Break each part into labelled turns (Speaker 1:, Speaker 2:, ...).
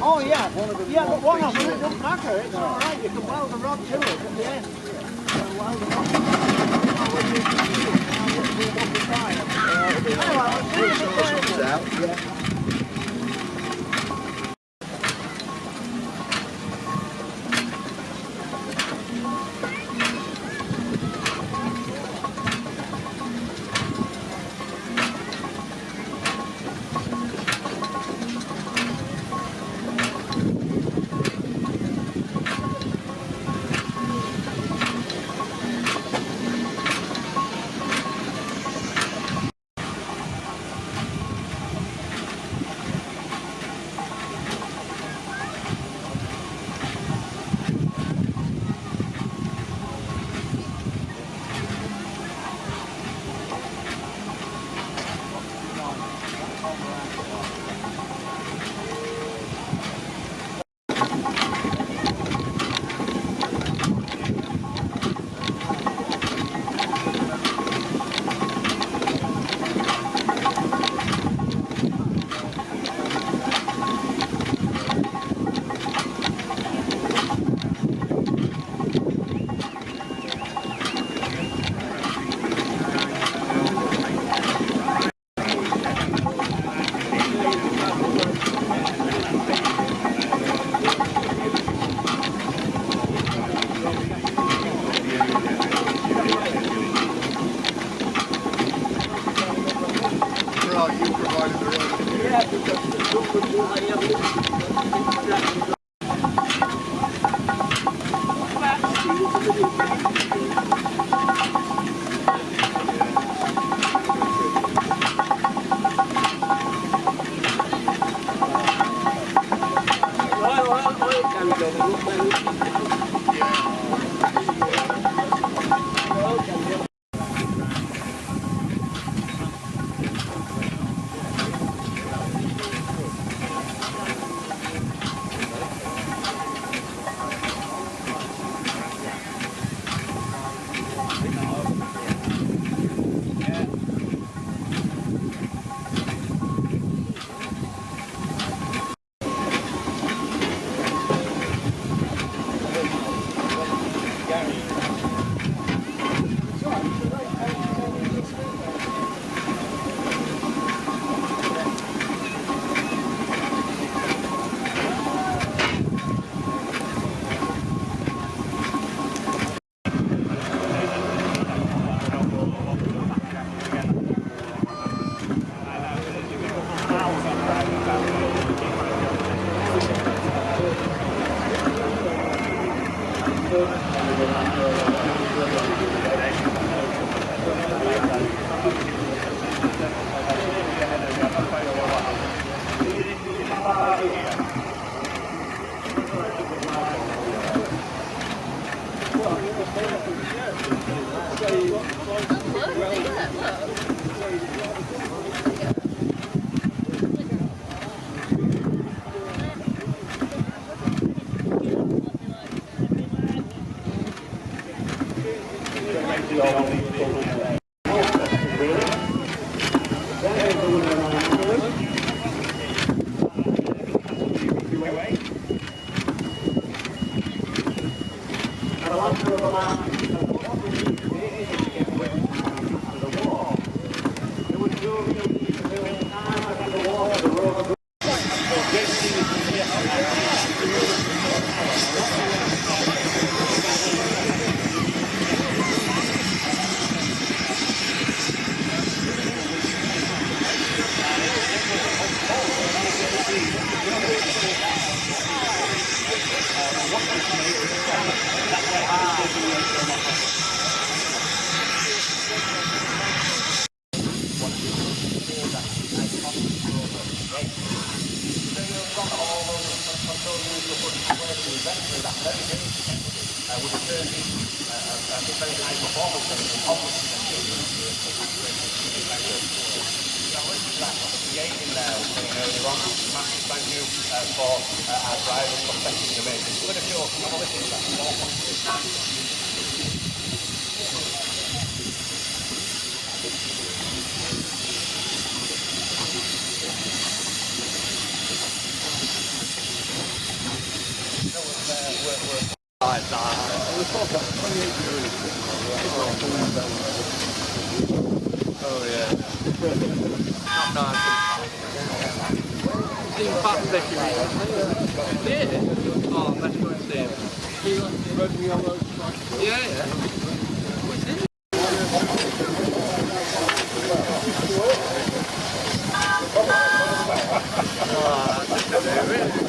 Speaker 1: Oh yeah, yeah, but one of them, it doesn't matter, it's alright, you can weld the rod to it at the end. Weld the rod. Yeah.
Speaker 2: Oh yeah. Not nice. Seen fat fishing recently? Yeah. Oh, let's go and see him. Yeah, yeah. Oh, that's a good really.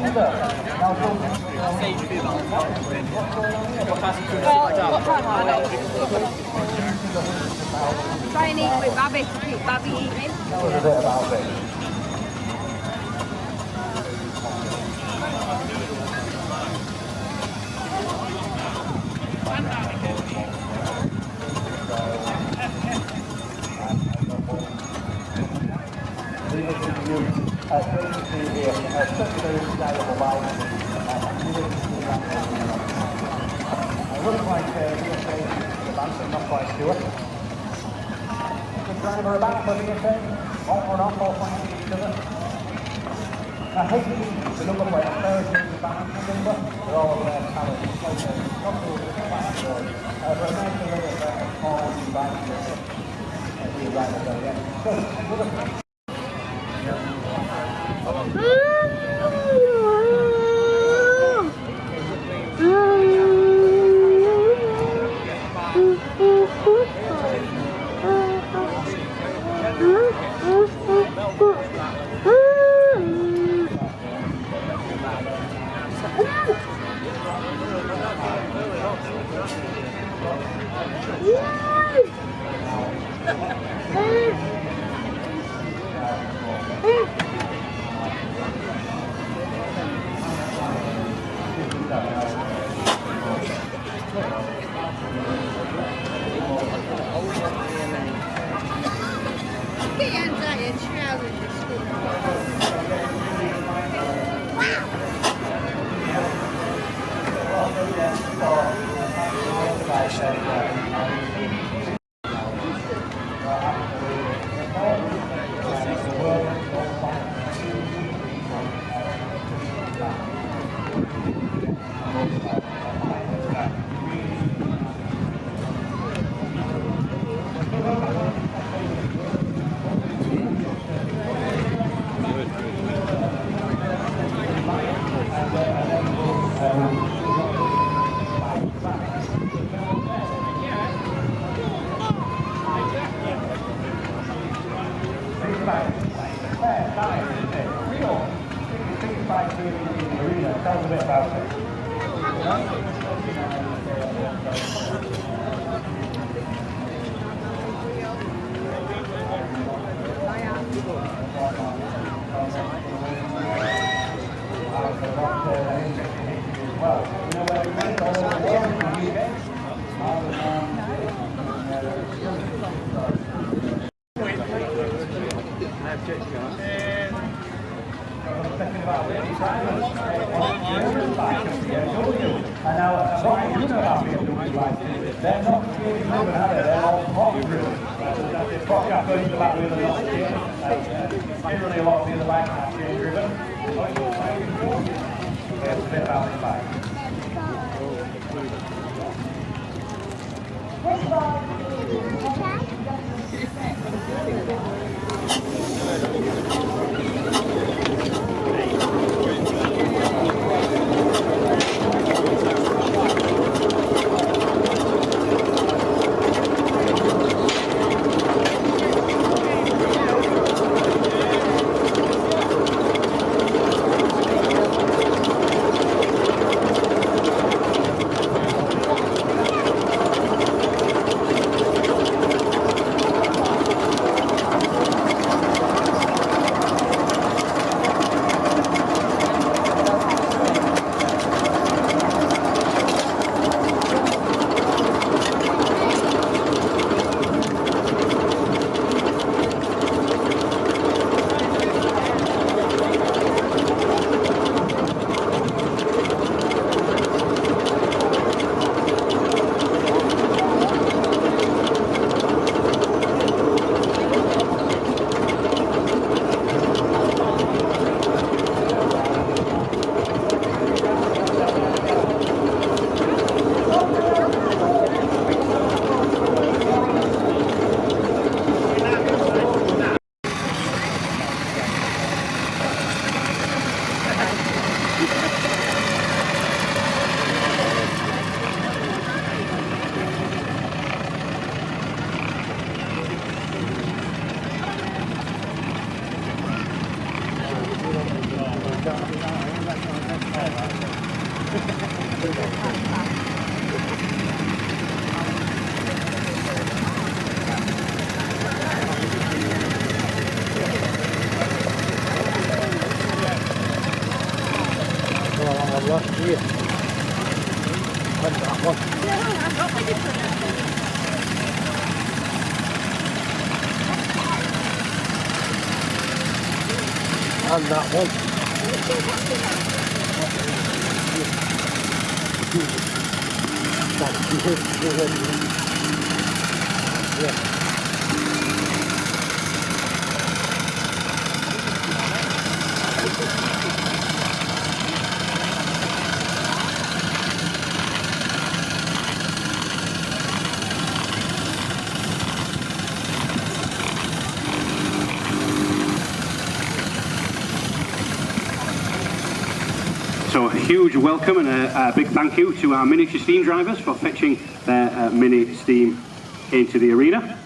Speaker 3: What time are they? Try and eat with Babby to keep Babby eating.
Speaker 1: Looks like the balance, I'm not quite sure. Good driver about for BSA, off or off, all finding each other. I hate the number plate, I'm very sure the balance number, they're all of their talent. Not to the back door. But a nice little small bike, the driver there, yeah. And that one. Yeah.
Speaker 4: So a huge welcome and a big thank you to our miniature steam drivers for fetching their mini steam into the arena.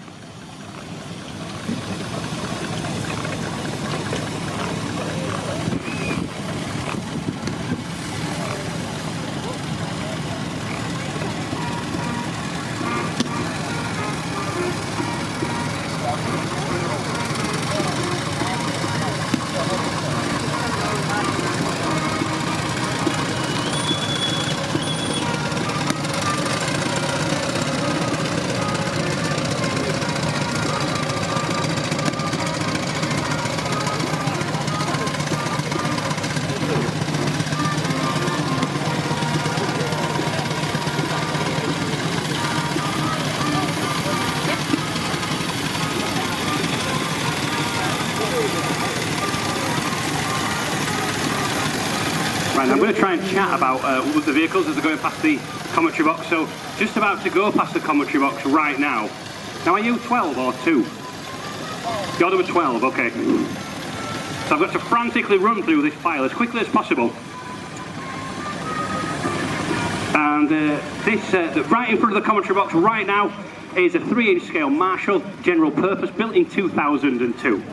Speaker 4: Right, I'm going to try and chat about the vehicles as they're going past the commentary box. So, just about to go past the commentary box right now. Now, are you 12 or 2? You're number 12, okay. So I've got to frantically run through this file as quickly as possible. And right in front of the commentary box right now is a 3-inch scale Marshall General Purpose built in 2002.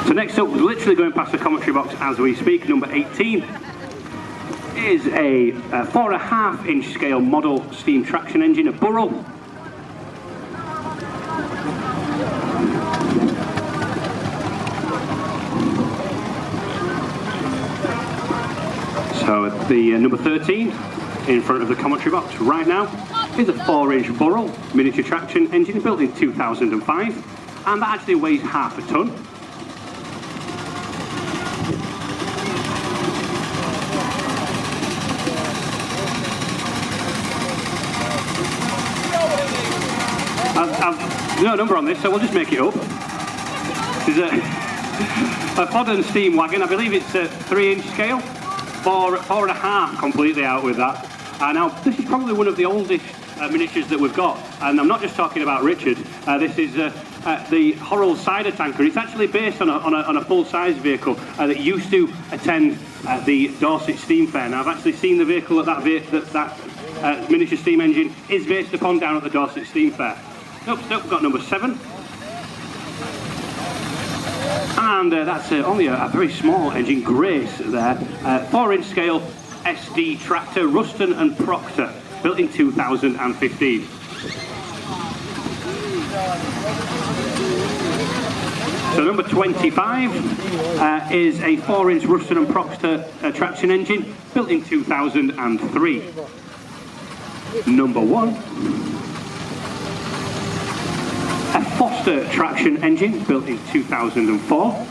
Speaker 4: So next up, literally going past the commentary box as we speak, number 18 is a 4.5-inch scale model steam traction engine, a Burrell. So the number 13 in front of the commentary box right now is a 4-inch Burrell miniature traction engine built in 2005, and that actually weighs half a ton. I've no number on this, so we'll just make it up. There's a modern steam wagon. I believe it's a 3-inch scale, 4.5 completely out with that. Now, this is probably one of the oldest miniatures that we've got, and I'm not just talking about Richard. This is the Horrell cider tanker. It's actually based on a full-size vehicle that used to attend the Dorset Steam Fair. Now, I've actually seen the vehicle that miniature steam engine is based upon down at the Dorset Steam Fair. Next up, we've got number 7. And that's only a very small engine, Grace there. 4-inch scale SD tractor, Ruston and Proctor, built in 2015. So number 25 is a 4-inch Ruston and Proctor traction engine, built in 2003. Number 1. A Foster traction engine built in 2004.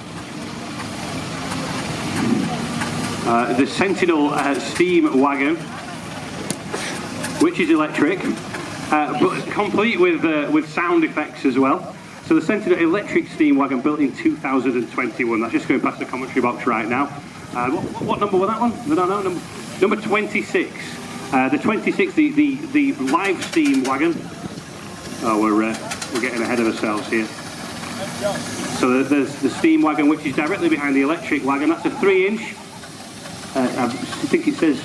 Speaker 4: The Sentinel steam wagon, which is electric, but complete with sound effects as well. So the Sentinel electric steam wagon built in 2021. That's just going past the commentary box right now. What number was that one? I don't know. Number 26. The 26, the live steam wagon. Oh, we're getting ahead of ourselves here. So there's the steam wagon, which is directly behind the electric wagon. That's a 3-inch. I think it says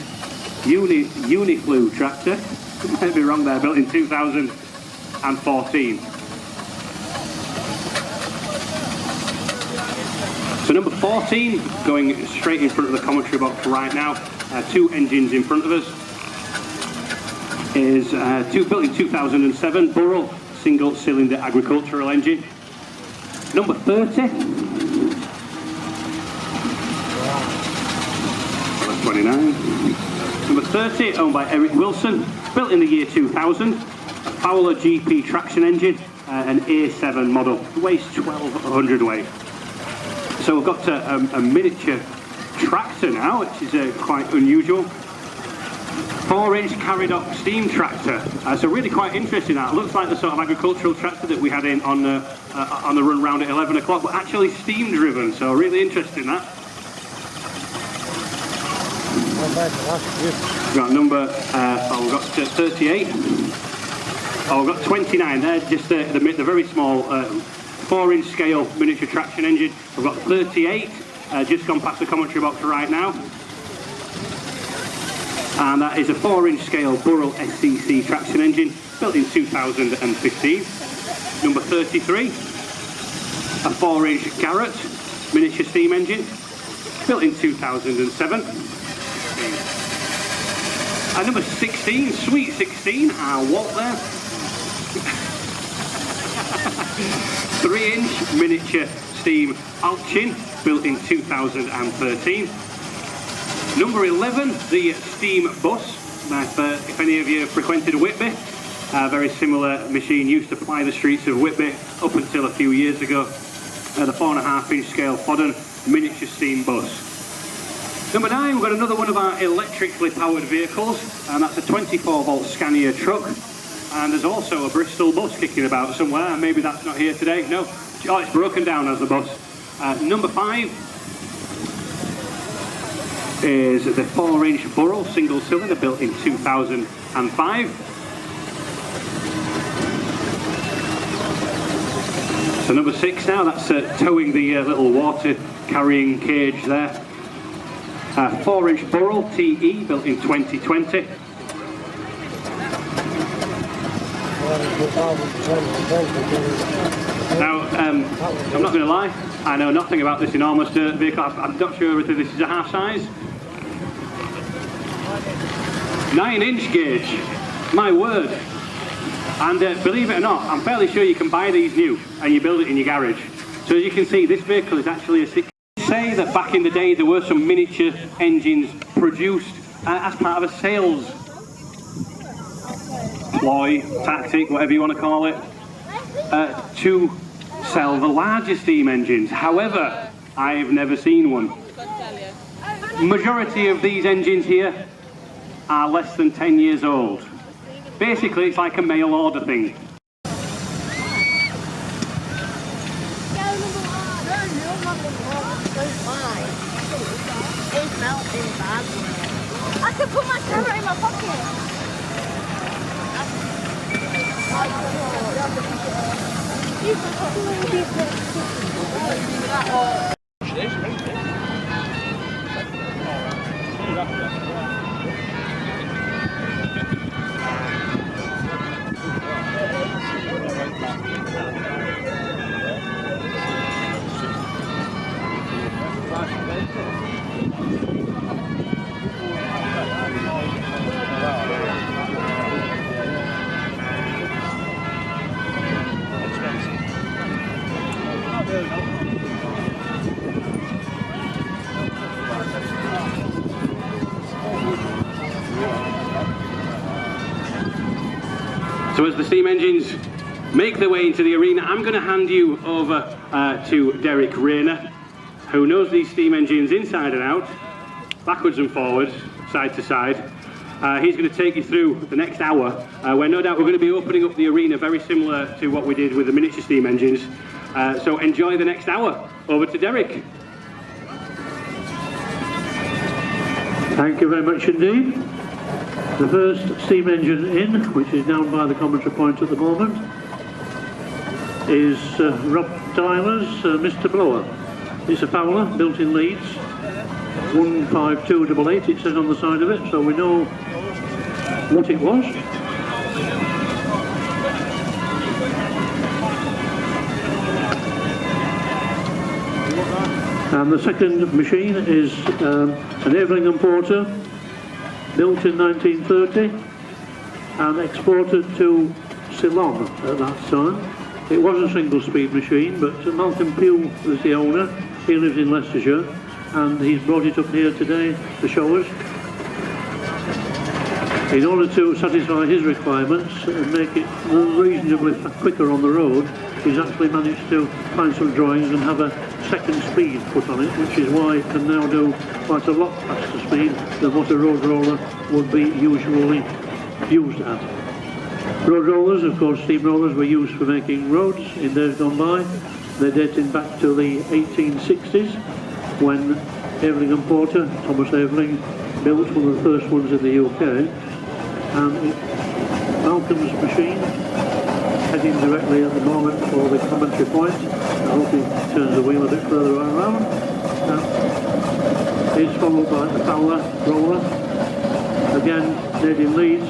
Speaker 4: Uniflu tractor. I might be wrong there. Built in 2014. So number 14, going straight in front of the commentary box right now. 2 engines in front of us. Is built in 2007, Burrell single-cylinder agricultural engine. Number 30. 29. Number 30, owned by Eric Wilson, built in the year 2000. A Fowler GP traction engine, an A7 model, weighs 1200 weight. So we've got a miniature tractor now, which is quite unusual. 4-inch carried-up steam tractor. So really quite interesting. That looks like the sort of agricultural tractor that we had in on the run round at 11 o'clock, but actually steam driven. So really interesting that. We've got number, we've got 38. Oh, we've got 29 there, just the very small 4-inch scale miniature traction engine. We've got 38, just gone past the commentary box right now. And that is a 4-inch scale Burrell SCC traction engine, built in 2015. Number 33, a 4-inch Garrett miniature steam engine, built in 2007. And number 16, Sweet 16, our Walt there. 3-inch miniature steam Alchin, built in 2013. Number 11, the steam bus. If any of you frequented Whitby, a very similar machine used to ply the streets of Whitby up until a few years ago. The 4.5-inch scale Fodden miniature steam bus. Number 9, we've got another one of our electrically powered vehicles, and that's a 24-volt Scania truck. And there's also a Bristol bus kicking about somewhere, maybe that's not here today. No, oh, it's broken down as the bus. Number 5 is the 4-inch Burrell single cylinder, built in 2005. So number 6 now, that's towing the little water carrying cage there. 4-inch Burrell TE, built in 2020. Now, I'm not going to lie, I know nothing about this enormous vehicle. I'm not sure whether this is a half size. 9-inch gauge, my word. And believe it or not, I'm fairly sure you can buy these new and you build it in your garage. So as you can see, this vehicle is actually a 6. Say that back in the day there were some miniature engines produced as part of a sales ploy, tactic, whatever you want to call it, to sell the larger steam engines. However, I've never seen one. Majority of these engines here are less than 10 years old. Basically, it's like a mail order thing.
Speaker 3: I could put my camera in my pocket.
Speaker 4: So as the steam engines make their way into the arena, I'm going to hand you over to Derek Rayner, who knows these steam engines inside and out, backwards and forwards, side to side. He's going to take you through the next hour, where no doubt we're going to be opening up the arena very similar to what we did with the miniature steam engines. So enjoy the next hour. Over to Derek.
Speaker 5: Thank you very much indeed. The first steam engine in, which is down by the commentary point at the moment, is Rob Tyler's Mr. Blower. It's a Fowler, built in Leeds, 15288 it says on the side of it, so we know what it was. And the second machine is an Eveling & Porter, built in 1930 and exported to Ceylon at that time. It was a single-speed machine, but Malcolm Pugh was the owner. He lives in Leicestershire, and he's brought it up here today to show us. In order to satisfy his requirements and make it reasonably quicker on the road, he's actually managed to find some drawings and have a second speed put on it, which is why it can now do quite a lot faster speed than what a road roller would be usually used at. Road rollers, of course, steam rollers were used for making roads in days gone by. They're dating back to the 1860s when Aveling and Porter, Thomas Aveling, built one of the first ones in the UK. And Malcolm's machine, heading directly at the moment for the commentary point. I hope he turns the wheel a bit further around. Is followed by the Fowler roller, again made in Leeds.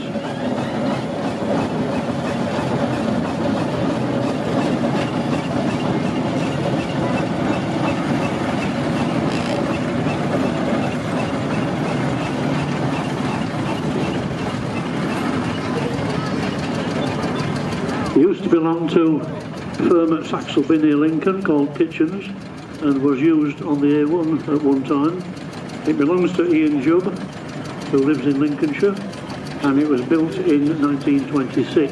Speaker 5: It used to belong to a firm at Saxelby near Lincoln called Kitchens and was used on the A1 at one time. It belongs to Ian Jubb, who lives in Lincolnshire, and it was built in 1926.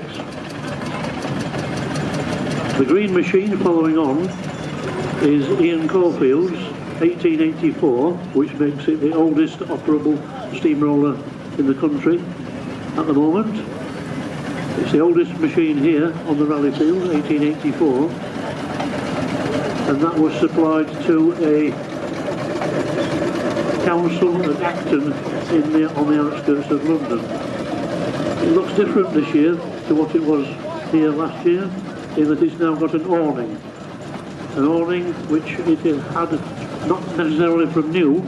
Speaker 5: The green machine following on is Ian Caulfield's 1884, which makes it the oldest operable steamroller in the country at the moment. It's the oldest machine here on the rally field, 1884, and that was supplied to a council at Acton on the outskirts of London. It looks different this year to what it was here last year, in that it's now got an awning. An awning which it had not necessarily from new,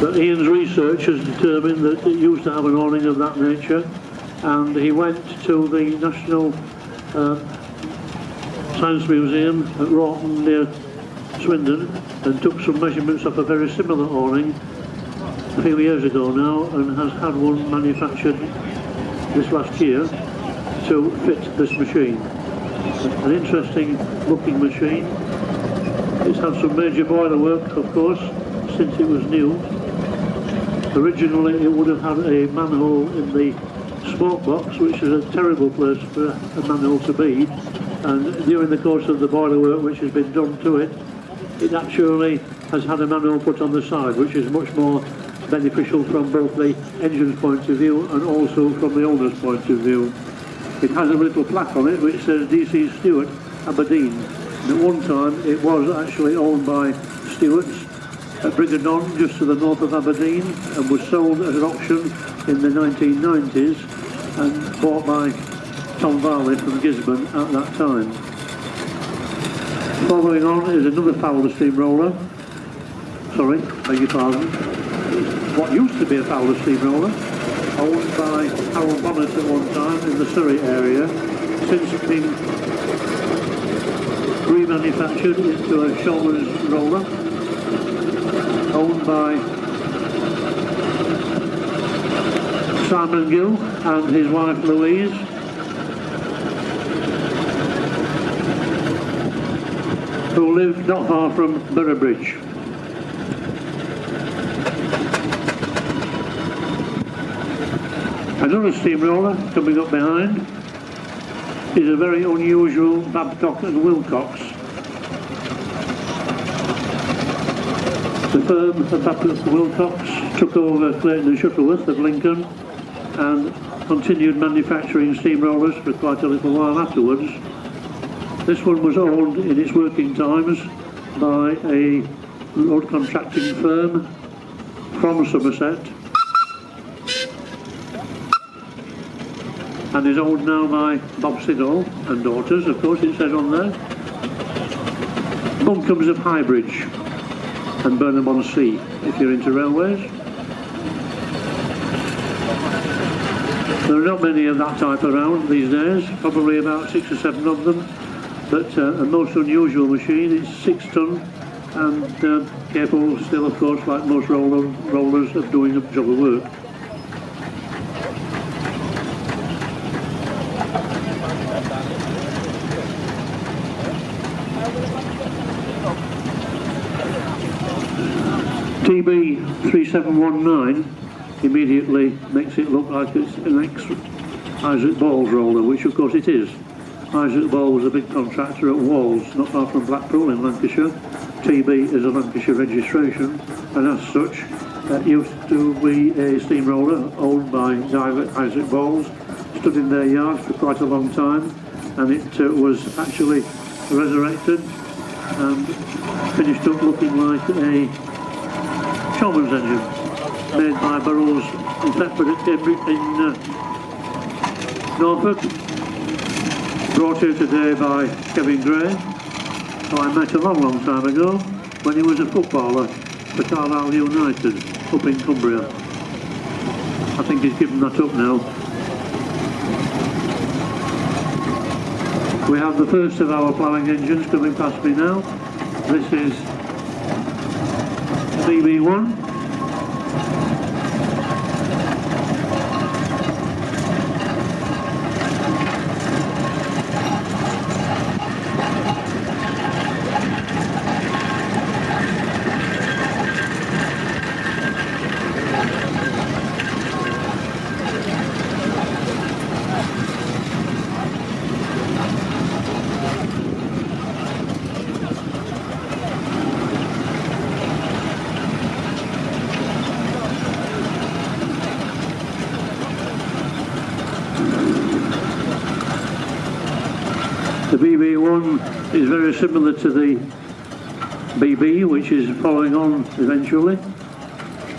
Speaker 5: but Ian's research has determined that it used to have an awning of that nature, and he went to the National Science Museum at Rawton near Swindon and took some measurements of a very similar awning a few years ago now, and has had one manufactured this last year to fit this machine. An interesting looking machine. It's had some major boiler work, of course, since it was new. Originally it would have had a manhole in the smoke box, which is a terrible place for a manhole to be, and during the course of the boiler work which has been done to it, it actually has had a manhole put on the side, which is much more beneficial from both the engine's point of view and also from the owner's point of view. It has a little plaque on it which says DC Stewart, Aberdeen. And at one time it was actually owned by Stewart's at Brigadon, just to the north of Aberdeen, and was sold at an auction in the 1990s and bought by Tom Varley from Gisborne at that time. Following on is another Fowler steamroller. Sorry, beg your pardon. What used to be a Fowler steamroller, owned by Harold Bonnet at one time in the Surrey area, since being remanufactured into a Showman's roller, owned by Simon Gill and his wife Louise. Who lived not far from Boroughbridge. Another steamroller coming up behind is a very unusual Babcock and Wilcox. The firm of Babcock and Wilcox took over Clayton and Shuttleworth of Lincoln and continued manufacturing steamrollers for quite a little while afterwards. This one was owned in its working times by a road contracting firm from Somerset and is owned now by Bob Siddall and daughters, of course it says on there. Buncombe's of Highbridge and Burnham-on-Sea, if you're into railways. There are not many of that type around these days, probably about 6 or 7 of them. But a most unusual machine. It's 6 ton and capable still, of course, like most rollers, of doing a job of work. TB3719 immediately makes it look like it's an Isaac Ball's roller, which of course it is. Isaac Ball was a big contractor at Walls, not far from Blackpool in Lancashire. TB is a Lancashire registration, and as such, it used to be a steamroller owned by Isaac Balls, stood in their yard for quite a long time, and it was actually resurrected and finished up looking like a Chalmers engine made by Burroughs in Thetford at Cambridge in Norfolk, brought here today by Kevin Gray, who I met a long time ago when he was a footballer for Carlisle United up in Cumbria. I think he's given that up now. We have the first of our ploughing engines coming past me now. This is BB1. The BB1 is very similar to the BB, which is following on eventually.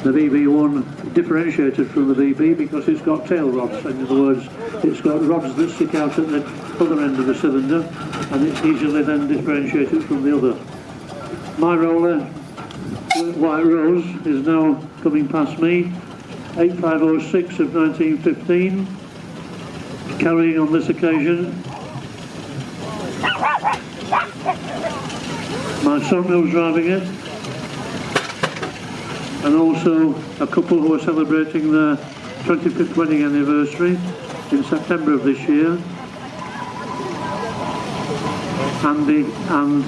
Speaker 5: The BB1 differentiated from the BB because it's got tail rods, in other words, it's got rods that stick out at the other end of the cylinder, and it's easily then differentiated from the other. My roller, White Rose, is now coming past me, 8506 of 1915, carrying on this occasion my son who's driving it, and also a couple who are celebrating their 25th wedding anniversary in September of this year, Andy and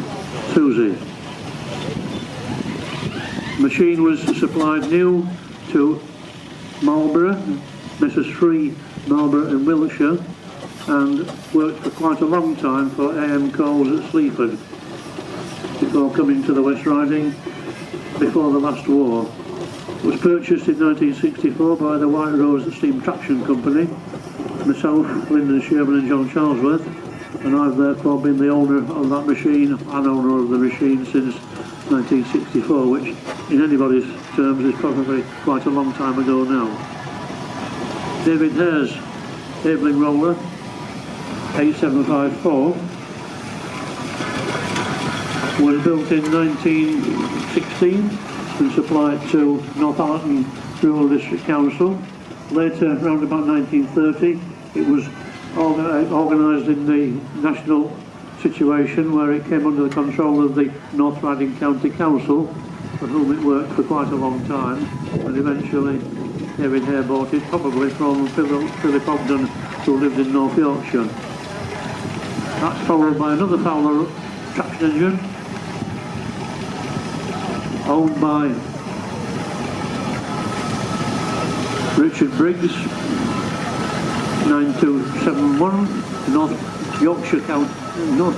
Speaker 5: Susie. Machine was supplied new to Marlborough, Mrs. Free Marlborough in Wiltshire, and worked for quite a long time for A.M. Coles at Sleaford before coming to the West Riding before the last war. It was purchased in 1964 by the White Rose Steam Traction Company, myself, Lyndon Sherman and John Charlesworth, and I've therefore been the owner of that machine and owner of the machine since 1964, which in anybody's terms is probably quite a long time ago now. David Hare's Eveling roller, 8754, was built in 1916 and supplied to Northallerton Rural District Council. Later, around about 1930, it was organised in the national situation where it came under the control of the North Riding County Council, for whom it worked for quite a long time, and eventually David Hare bought it, probably from Philip Ogden, who lived in North Yorkshire. That's followed by another Fowler traction engine, owned by Richard Briggs, 9271, North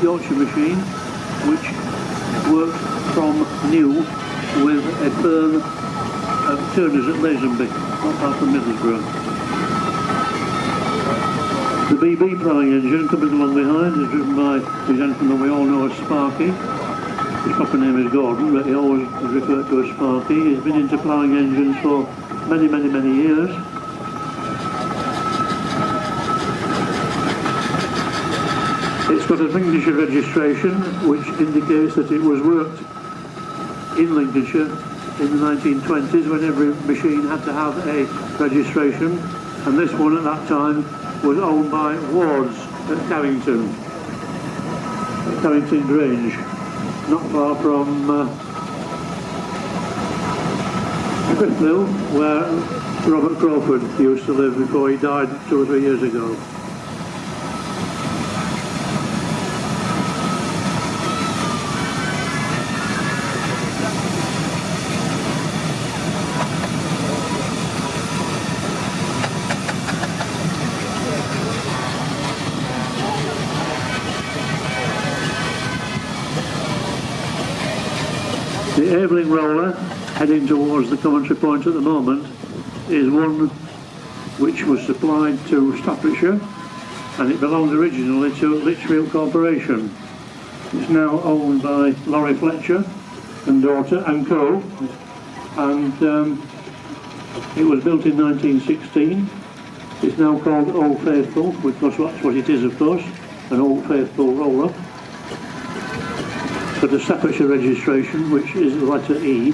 Speaker 5: Yorkshire machine, which worked from new with a firm of Turners at Lazenby, not far from Middlesbrough. The BB ploughing engine coming along behind is driven by the gentleman we all know as Sparky. His proper name is Gordon, but he always is referred to as Sparky. He's been into ploughing engines for many years. It's got a Lincolnshire registration, which indicates that it was worked in Lincolnshire in the 1920s, when every machine had to have a registration, and this one at that time was owned by Wards at Carrington Grange, not far from Smithville, where Robert Crawford used to live before he died 2 or 3 years ago. Aveling roller heading towards the commentary point at the moment is one which was supplied to Staffordshire, and it belonged originally to Lichfield Corporation. It's now owned by Laurie Fletcher and daughter and co, and it was built in 1916. It's now called Old Faithful, because that's what it is, of course, an Old Faithful roller. But a Staffordshire registration, which is the letter E,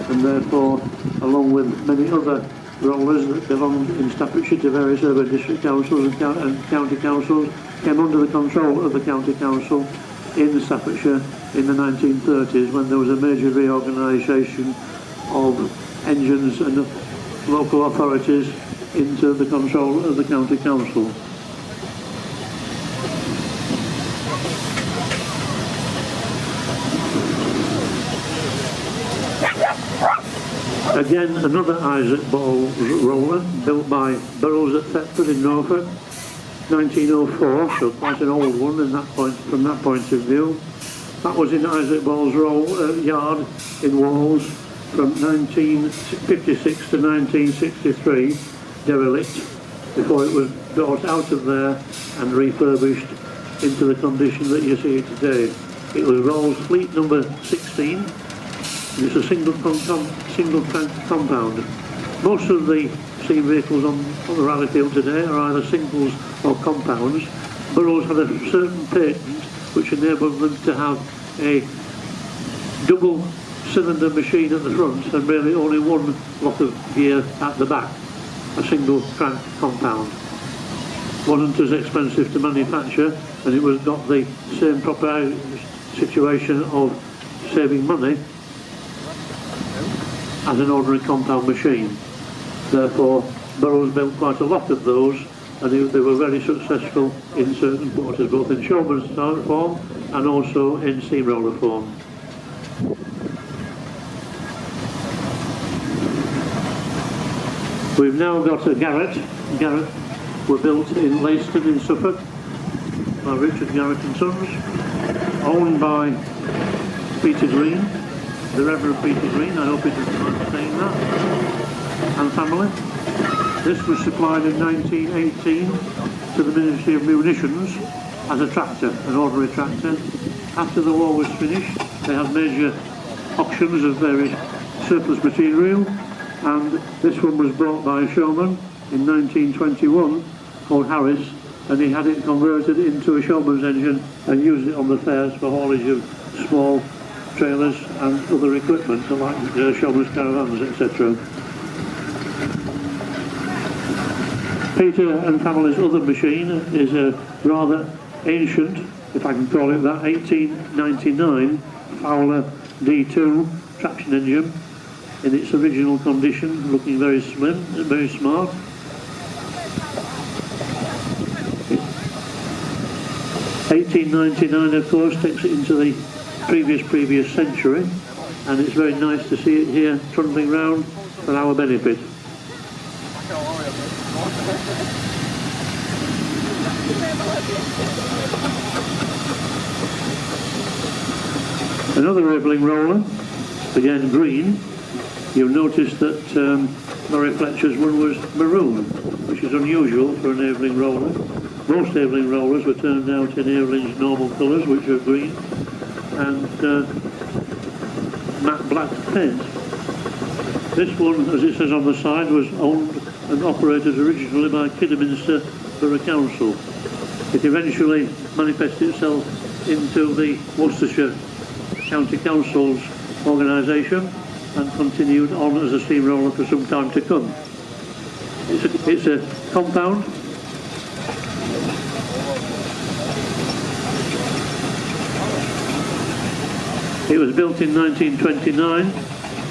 Speaker 5: and therefore, along with many other rollers that belonged in Staffordshire to various urban district councils and county councils, came under the control of the county council in Staffordshire in the 1930s, when there was a major reorganisation of engines and local authorities into the control of the county council. Again, another Isaac Ball roller built by Burroughs at Thetford in Norfolk, 1904, so quite an old one in that point, from that point of view. That was in Isaac Ball's yard in Walls from 1956 to 1963, derelict, before it was brought out of there and refurbished into the condition that you see it today. It was Rolls Fleet number 16. It's a single crank compound. Most of the steam vehicles on the rally field today are either singles or compounds. Burroughs had a certain patent which enabled them to have a double cylinder machine at the front and really only one lot of gear at the back, a single crank compound. Wasn't as expensive to manufacture, and it was got the same proper situation of saving money as an ordinary compound machine. Therefore, Burroughs built quite a lot of those, and they were very successful in certain quarters, both in showman's form and also in steamroller form. We've now got a Garrett. Garrett were built in Leiston in Suffolk by Richard Garrett and Sons, owned by Peter Green, the Reverend Peter Green, I hope it doesn't mind saying that, and family. This was supplied in 1918 to the Ministry of Munitions as a tractor, an ordinary tractor. After the war was finished, they had major auctions of various surplus material, and this one was bought by a showman in 1921 called Harris, and he had it converted into a showman's engine and used it on the fairs for haulage of small trailers and other equipment like showman's caravans, etc. Peter and family's other machine is a rather ancient, if I can call it that, 1899 Fowler D2 traction engine in its original condition, looking very slim and very smart. (1899) of course takes it into the previous century, and it's very nice to see it here trundling round for our benefit. Another Aveling roller, again green. You'll notice that Laurie Fletcher's one was maroon, which is unusual for an Aveling roller. Most Aveling rollers were turned out in Aveling's normal colours, which are green, and matte black paint. This one, as it says on the side, was owned and operated originally by Kidderminster Borough Council. It eventually manifested itself into the Worcestershire County Council's organisation and continued on as a steamroller for some time to come. It's a compound. It was built in 1929,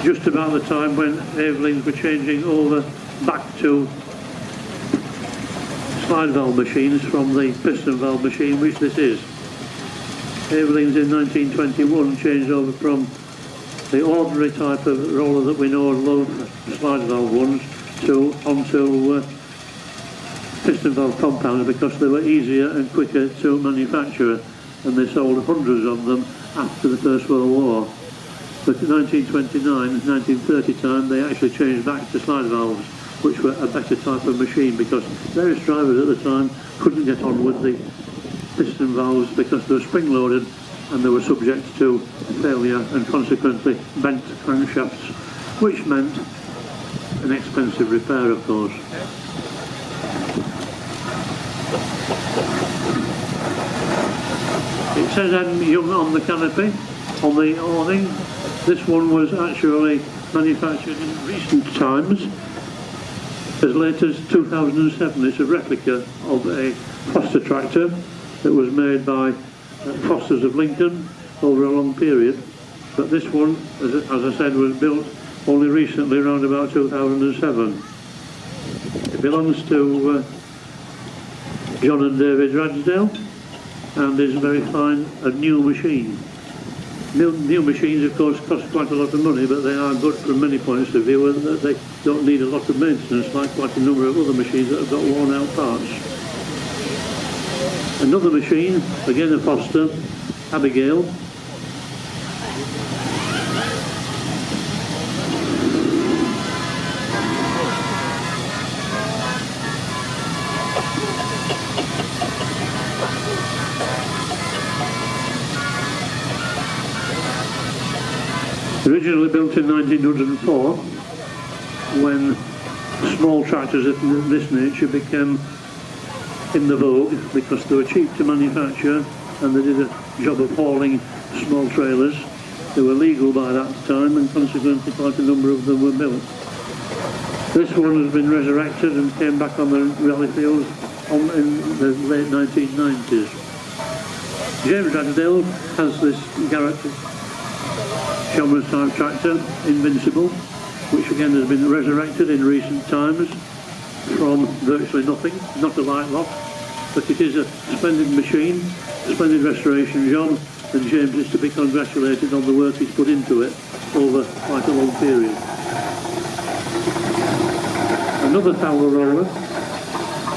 Speaker 5: just about the time when Avelings were changing over back to slide valve machines from the piston valve machine, which this is. Avelings in 1921 changed over from the ordinary type of roller that we know and love, slide valve ones, onto piston valve compounds, because they were easier and quicker to manufacture, and they sold hundreds of them after the First World War. But in 1929, 1930 time, they actually changed back to slide valves, which were a better type of machine because various drivers at the time couldn't get on with the piston valves because they were spring-loaded and they were subject to failure and consequently bent crankshafts, which meant an expensive repair, of course. It says M Young on the canopy, on the awning. This one was actually manufactured in recent times, as late as 2007. It's a replica of a Foster tractor that was made by Fosters of Lincoln over a long period. But this one, as I said, was built only recently, around about 2007. It belongs to John and David Radsdale and is very fine, a new machine. New machines, of course, cost quite a lot of money, but they are good from many points of view, and they don't need a lot of maintenance like quite a number of other machines that have got worn out parts. Another machine, again a Foster, Abigail. Originally built in 1904, when small tractors of this nature became in the vogue because they were cheap to manufacture and they did a job of hauling small trailers. They were legal by that time and consequently quite a number of them were built. This one has been resurrected and came back on the rally fields in the late 1990s. James Radsdale has this Garrett Chalmers type tractor, Invincible, which again has been resurrected in recent times from virtually nothing, not a light lot, but it is a splendid machine, a splendid restoration job, and James is to be congratulated on the work he's put into it over quite a long period. Another Fowler roller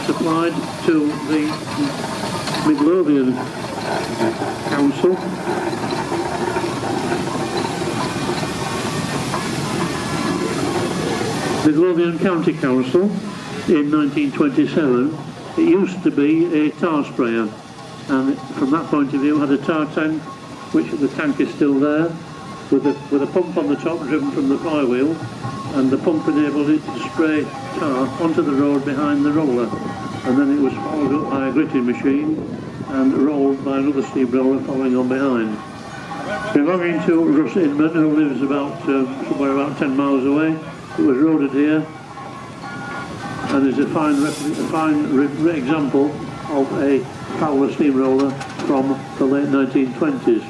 Speaker 5: supplied to the Midlothian Council. Midlothian County Council in 1927. It used to be a tar sprayer, and from that point of view had a tar tank, which the tank is still there, with a pump on the top driven from the flywheel, and the pump enabled it to spray tar onto the road behind the roller, and then it was followed up by a gritting machine and rolled by another steam roller following on behind. Belonging to Russ Inman, who lives about somewhere about 10 miles away. It was roaded here and is a fine example of a Fowler steamroller from the late 1920s.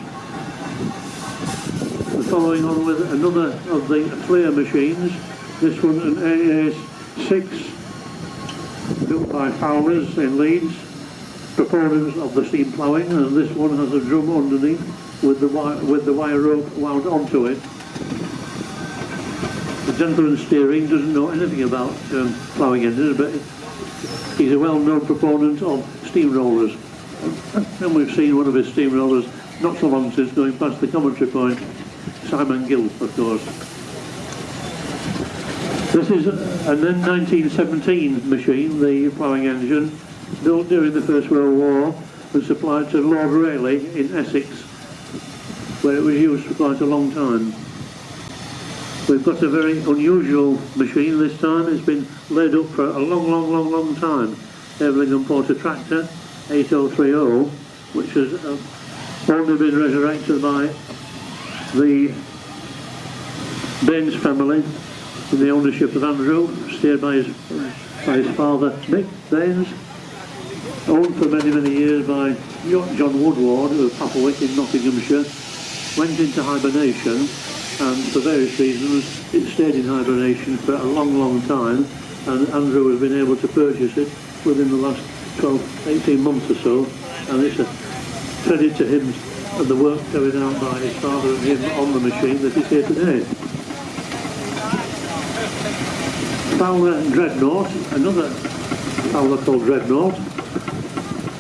Speaker 5: We're following on with another of the Flair machines. This one an AA6 built by Fowlers in Leeds, proponents of the steam ploughing, and this one has a drum underneath with the wire rope wound onto it. The gentleman steering doesn't know anything about ploughing engines, but he's a well-known proponent of steamrollers. And we've seen one of his steamrollers not so long since going past the commentary point, Simon Gill, of course. This is a 1917 machine, the ploughing engine, built during the First World War and supplied to Lord Rayleigh in Essex, where it was used for quite a long time. We've got a very unusual machine this time. It's been laid up for a long time. Evelyn Porter tractor, 8030, which has only been resurrected by the Baines family in the ownership of Andrew, steered by his father, Mick Baines, owned for many years by John Woodward of Papwick in Nottinghamshire, went into hibernation, and for various reasons it stayed in hibernation for a long time, and Andrew has been able to purchase it within the last 12-18 months or so, and it's a credit to him and the work carried out by his father and him on the machine that is here today. Fowler Dreadnought, another Fowler called Dreadnought.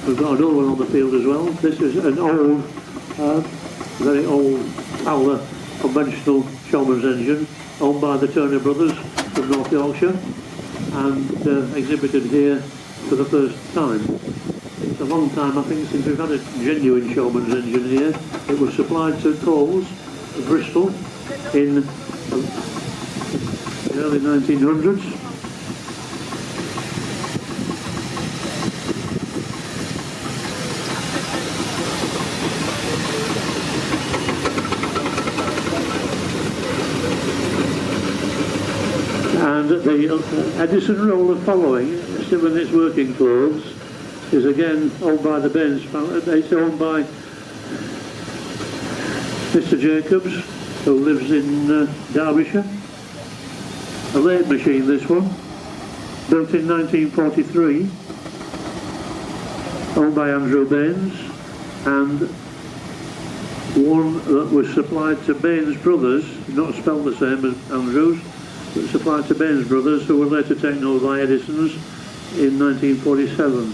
Speaker 5: We've got another one on the field as well. This is an old, very old Fowler conventional showman's engine owned by the Turner brothers from North Yorkshire and exhibited here for the first time. It's a long time, I think, since we've had a genuine showman's engine here. It was supplied to Coles, Bristol, in the early 1900s. And the Edison roller following, still in its working clothes, is again owned by the Baines family. It's owned by Mr. Jacobs, who lives in Derbyshire. A lathe machine, this one, built in 1943, owned by Andrew Baines, and one that was supplied to Baines Brothers, not spelled the same as Andrews, but supplied to Baines Brothers, who were later taken over by Edison's in 1947.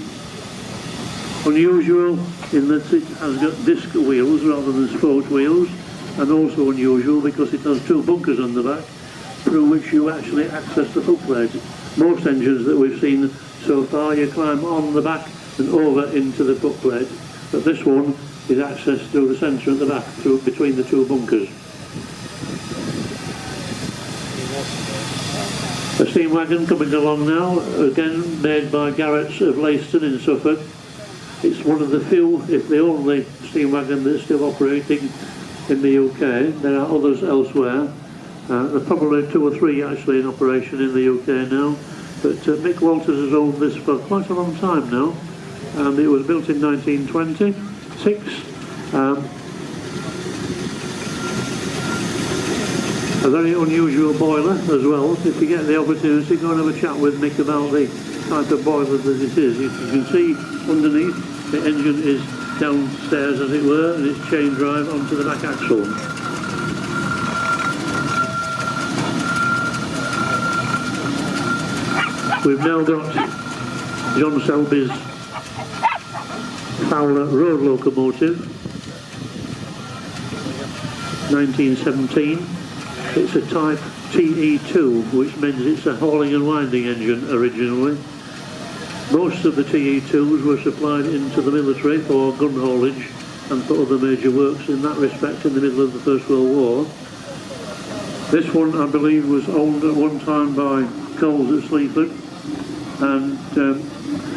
Speaker 5: Unusual in that it has got disc wheels rather than spoked wheels, and also unusual because it has two bunkers on the back through which you actually access the foot plate. Most engines that we've seen so far, you climb on the back and over into the foot plate, but this one is accessed through the centre at the back, through between the two bunkers. A steam wagon coming along now, again made by Garrett's of Leiston in Suffolk. It's one of the few, if the only, steam wagon that's still operating in the UK. There are others elsewhere. There are probably 2 or 3 actually in operation in the UK now. But Mick Walters has owned this for quite a long time now. And it was built in 1926. A very unusual boiler as well. If you get the opportunity, go and have a chat with Mick about the type of boiler that it is. You can see underneath, the engine is downstairs as it were, and it's chain drive onto the back axle. We've now got John Selby's Fowler road locomotive, 1917. It's a type TE2, which means it's a hauling and winding engine originally. Most of the TE2s were supplied into the military for gun haulage and for other major works in that respect in the middle of the First World War. This one, I believe, was owned at one time by Coles at Sleaford, and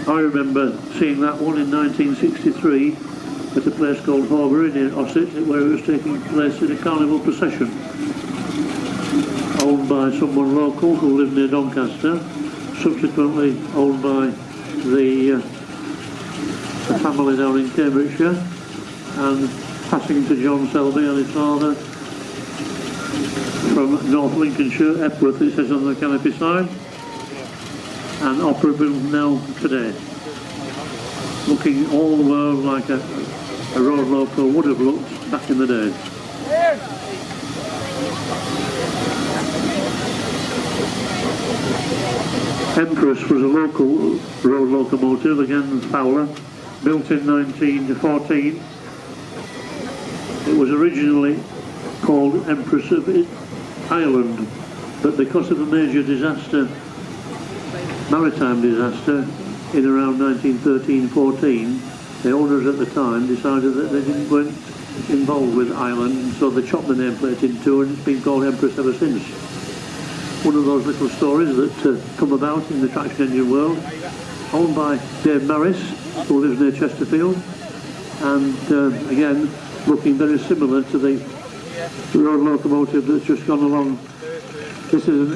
Speaker 5: I remember seeing that one in 1963 at a place called Horbury near Ossett, where it was taking place in a carnival procession, owned by someone local who lived near Doncaster, subsequently owned by the family down in Cambridgeshire, and passing to John Selby and his father from North Lincolnshire, Epworth, it says on the canopy side, and operable now today. Looking all the world like a road loco would have looked back in the day. Empress was a local road locomotive, again Fowler, built in 1914. It was originally called Empress of Ireland, but because of a major disaster, maritime disaster, in around 1913-14, the owners at the time decided that they weren't involved with Ireland, and so they chopped the nameplate in two, and it's been called Empress ever since. One of those little stories that come about in the traction engine world, owned by Dave Maris, who lives near Chesterfield, and again looking very similar to the road locomotive that's just gone along. This is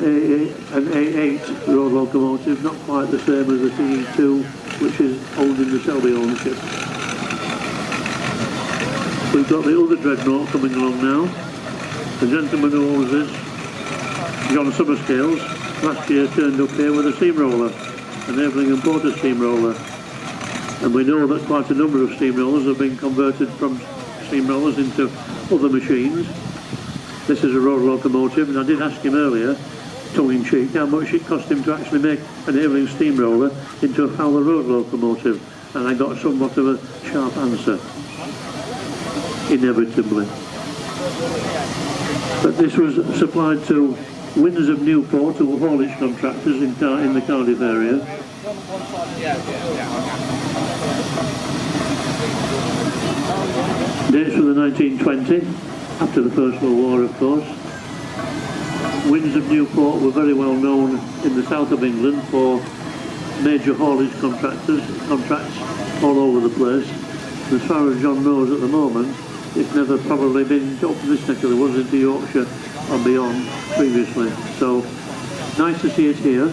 Speaker 5: an A8 road locomotive, not quite the same as the TE2, which is owned in the Selby ownership. We've got the other dreadnought coming along now. The gentleman who owns this, John Summerscales, last year turned up here with a steamroller, an Eveling and Porter steamroller. And we know that quite a number of steamrollers have been converted from steamrollers into other machines. This is a road locomotive, and I did ask him earlier, tongue-in-cheek, how much it cost him to actually make an Eveling steamroller into a Fowler road locomotive, and I got somewhat of a sharp answer, inevitably. But this was supplied to Winds of Newport, to haulage contractors in the Cardiff area. Dates from the 1920, after the First World War, of course. Winds of Newport were very well known in the south of England for major haulage contracts all over the place. As far as John knows at the moment, it's never probably been up to this neck of the woods into Yorkshire or beyond previously. So nice to see it here,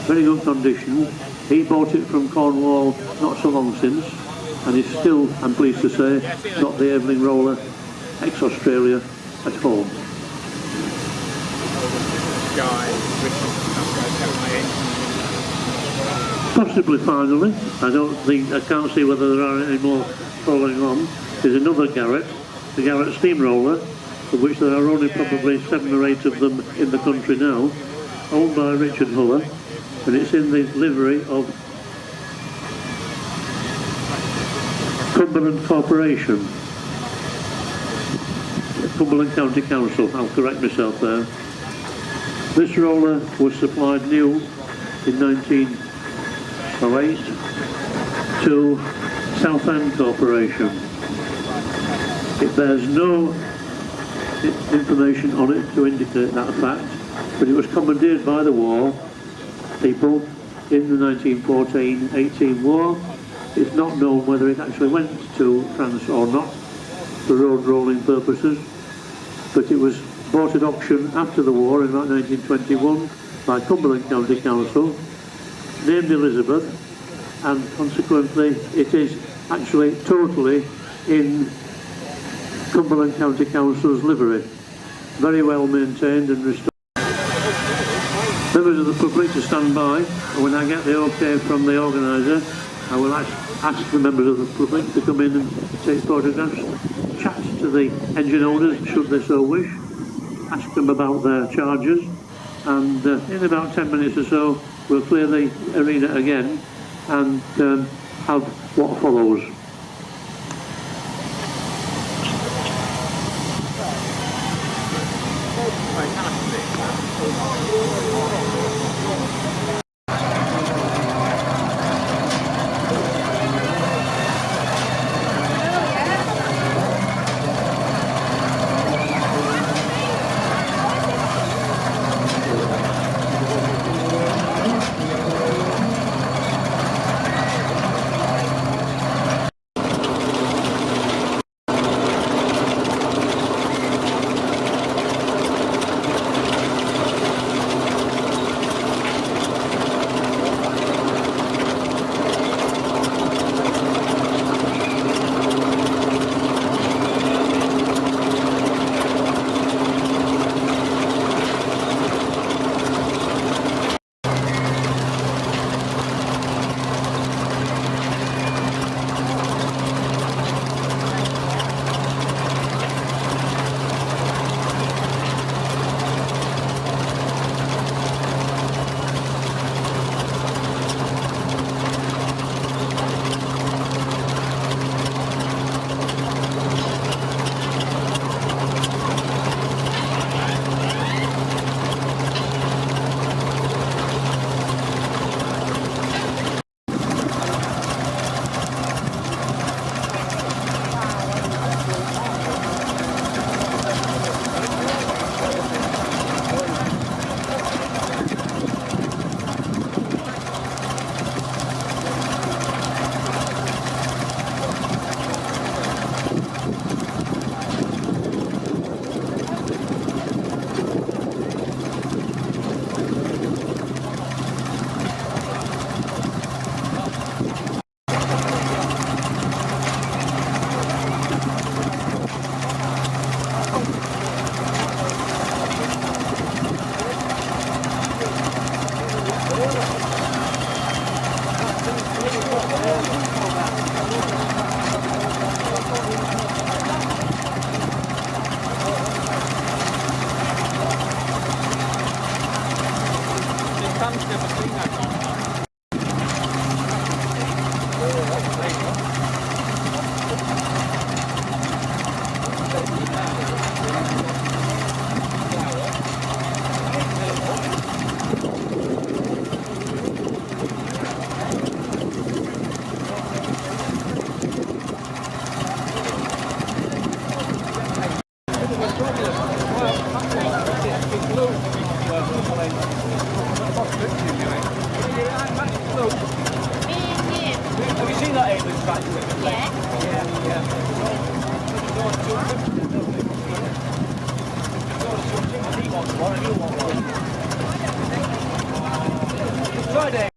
Speaker 5: very good condition. He bought it from Cornwall not so long since, and he's still, I'm pleased to say, got the Evening Roller ex-Australia at home. Possibly finally, I can't see whether there are any more following on. There's another Garrett, the Garrett Steamroller, of which there are only probably 7 or 8 of them in the country now, owned by Richard Huller, and it's in the livery of Cumberland Corporation, Cumberland County Council, I'll correct myself there. This roller was supplied new in 1908 to Southend Corporation. It bears no information on it to indicate that fact, but it was commandeered by the war people in the 1914-18 war. It's not known whether it actually went to France or not for road rolling purposes, but it was bought at auction after the war in about 1921 by Cumberland County Council, named Elizabeth, and consequently it is actually totally in Cumberland County Council's livery. Very well maintained and restored. Members of the public to stand by, and when I get the okay from the organiser, I will ask the members of the public to come in and take photographs, chat to the engine owners should they so wish, ask them about their charges, and in about 10 minutes or so we'll clear the arena again and have what follows.
Speaker 2: Have you seen that alien statue?
Speaker 3: Yeah.
Speaker 2: Try it.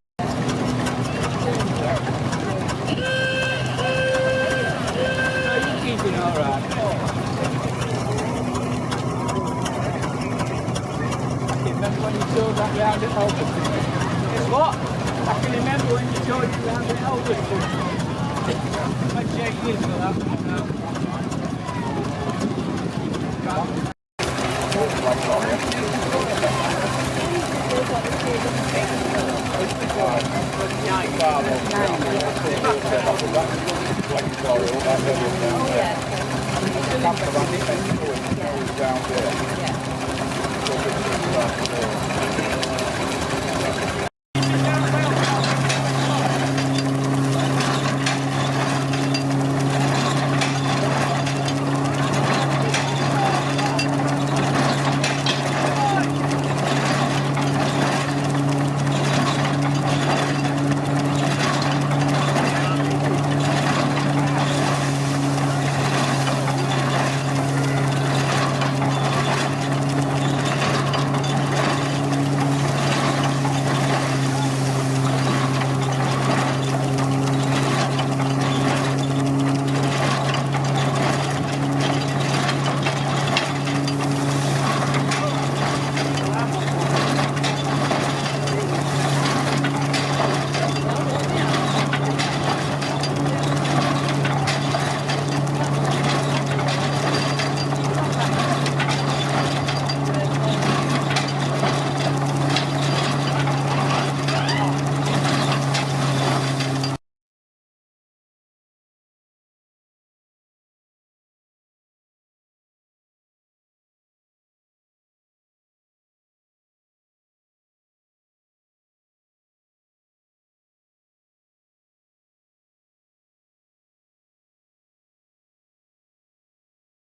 Speaker 2: Are you keeping all right? I can remember when you told that round at Elvis. Guess what? I can remember when you told you round at Elvis. I'd shake you for that.
Speaker 3: Yeah.